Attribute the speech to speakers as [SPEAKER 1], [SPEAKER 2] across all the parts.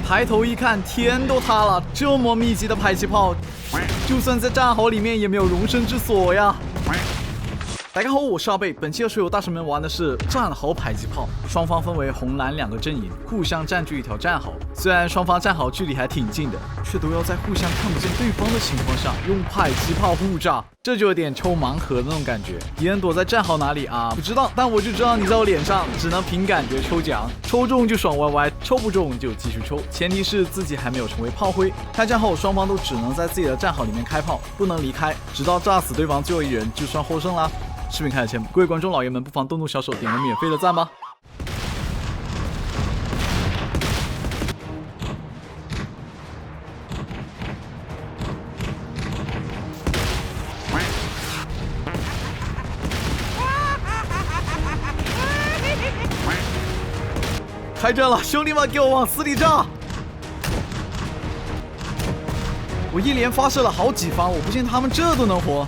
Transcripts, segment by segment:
[SPEAKER 1] 抬头一看，天都塌了，这么密集的迫击炮，就算在战壕里面也没有容身之所呀。大家好，我是阿贝。本期的水友大神们玩的是战壕迫击炮，双方分为红蓝两个阵营，互相占据一条战壕。虽然双方战壕距离还挺近的，却都要在互相看不见对方的情况下用迫击炮互炸，这就有点抽盲盒的那种感觉。敌人躲在战壕哪里啊？不知道，但我就知道你在我脸上，只能凭感觉抽奖，抽中就爽歪歪，抽不中就继续抽，前提是自己还没有成为炮灰。开战后，双方都只能在自己的战壕里面开炮，不能离开，直到炸死对方最后一人就算获胜啦。视频开始前，各位观众老爷们不妨动动小手点个免费的赞吧。开战了，兄弟们，给我往死里炸！我一连发射了好几发，我不信他们这都能活。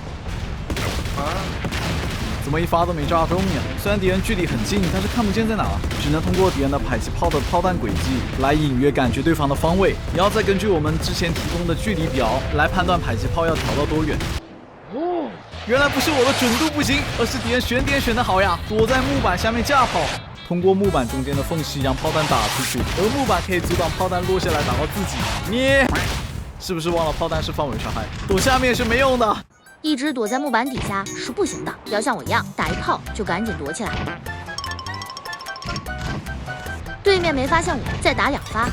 [SPEAKER 1] 怎么一发都没炸中呀？虽然敌人距离很近，但是看不见在哪，只能通过敌人的迫击炮的炮弹轨迹来隐约感觉对方的方位，然后再根据我们之前提供的距离表来判断迫击炮要调到多远。哦，原来不是我的准度不行，而是敌人选点选得好呀！躲在木板下面架炮，通过木板中间的缝隙让炮弹打出去，而木板可以阻挡炮弹落下来打到自己。你是不是忘了炮弹是范围伤害，躲下面是没用的？
[SPEAKER 2] 一直躲在木板底下是不行的，要像我一样打一炮就赶紧躲起来。对面没发现我，再打2发。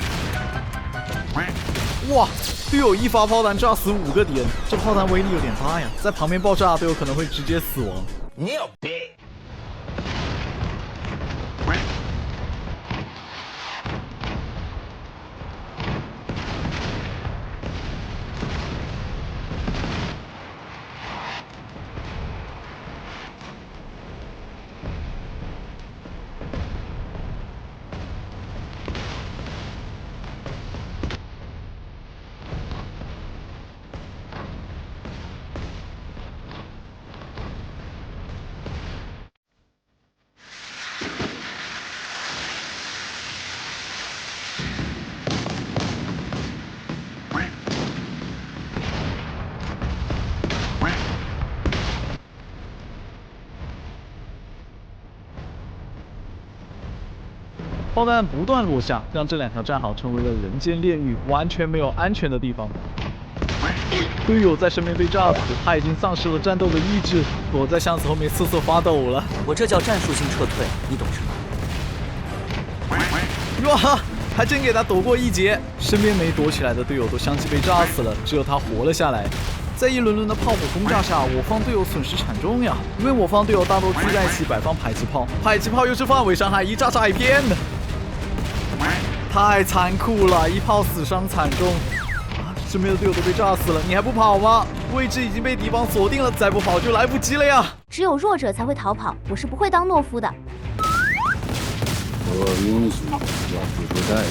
[SPEAKER 1] 哇，队友一发炮弹炸死5个敌人，这炮弹威力有点大呀，在旁边爆炸都有可能会直接死亡。
[SPEAKER 3] 你有病！
[SPEAKER 1] 炮弹不断落下，让这2条战壕成为了人间炼狱，完全没有安全的地方。队友在身边被炸死，他已经丧失了战斗的意志，躲在箱子后面瑟瑟发抖了。
[SPEAKER 4] 我这叫战术性撤退，你懂什
[SPEAKER 1] 么？哇，还真给他躲过一劫。身边没躲起来的队友都相继被炸死了，只有他活了下来。在一轮轮的炮火轰炸下，我方队友损失惨重呀，因为我方队友大多聚在一起摆放迫击炮，迫击炮又是范围伤害，一炸炸一片的。太残酷了，一炮死伤惨重，身边的队友都被炸死了，你还不跑吗？位置已经被敌方锁定了，再不跑就来不及了呀！
[SPEAKER 2] 只有弱者才会逃跑，我是不会当懦夫的。
[SPEAKER 5] 做英雄要付出代价。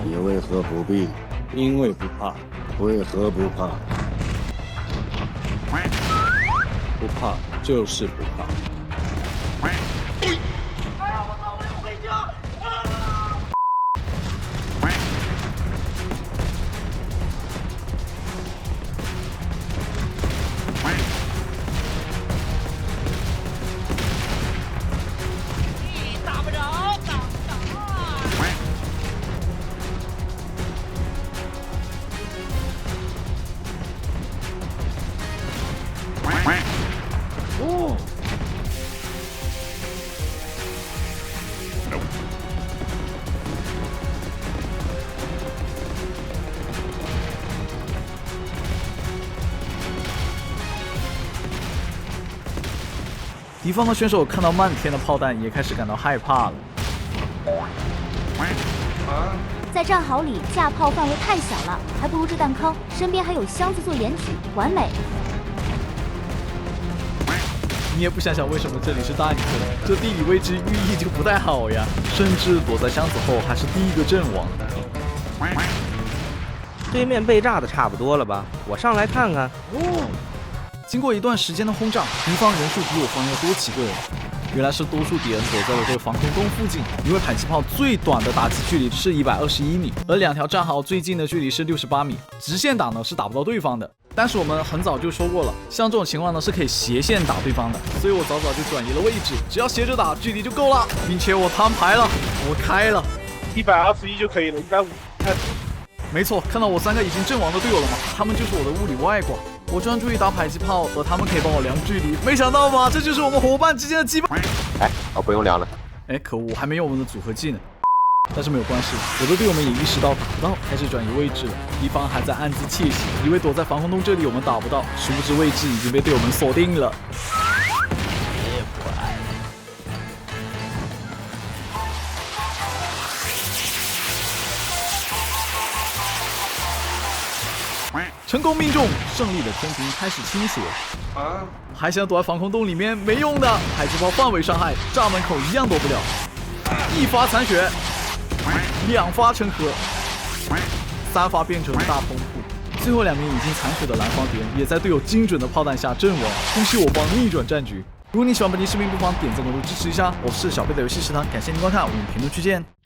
[SPEAKER 5] 你为何不避？因为不怕。为何不怕？不怕就是不怕。
[SPEAKER 1] 哦，敌方的选手看到漫天的炮弹，也开始感到害怕了。
[SPEAKER 2] 在战壕里架炮范围太小了，还不如这弹坑，身边还有箱子做掩体，完美。
[SPEAKER 1] 你也不想想为什么这里是大泥坑，这地理位置寓意就不太好呀，甚至躲在箱子后还是第一个阵亡。
[SPEAKER 4] 对面被炸的差不多了吧？我上来看看。
[SPEAKER 1] 经过一段时间的轰炸，敌方人数比我方要多几个人。原来是多数敌人躲在了这个防空洞附近，因为迫击炮最短的打击距离是121米，而2条战壕最近的距离是68米，直线打呢是打不到对方的。但是我们很早就说过了，像这种情况呢是可以斜线打对方的，所以我早早就转移了位置，只要斜着打，距离就够了，并且我摊牌了，我开了
[SPEAKER 3] 121就可以了，150。
[SPEAKER 1] 没错，看到我3个已经阵亡的队友了吗？他们就是我的物理外挂。我专注于打迫击炮，而他们可以帮我量距离。没想到吧，这就是我们伙伴之间的羁绊。
[SPEAKER 6] 哎，不用量了。
[SPEAKER 1] 哎，可恶，我还没有我们的组合技呢。但是没有关系，我的队友们也意识到打不到，开始转移位置了。敌方还在暗自窃喜，以为躲在防空洞这里我们打不到，殊不知位置已经被队友们锁定了。成功命中，胜利的天平开始倾斜。还想躲在防空洞里面没用的，迫击炮范围伤害，栅门口一样躲不了。1发残血，2发成河，3发变成了大通铺。最后2名已经残血的蓝方敌人也在队友精准的炮弹下阵亡，恭喜我方逆转战局。如果你喜欢本期视频，不妨点赞关注支持一下。我是小贝的游戏食堂，感谢您观看，我们评论区见。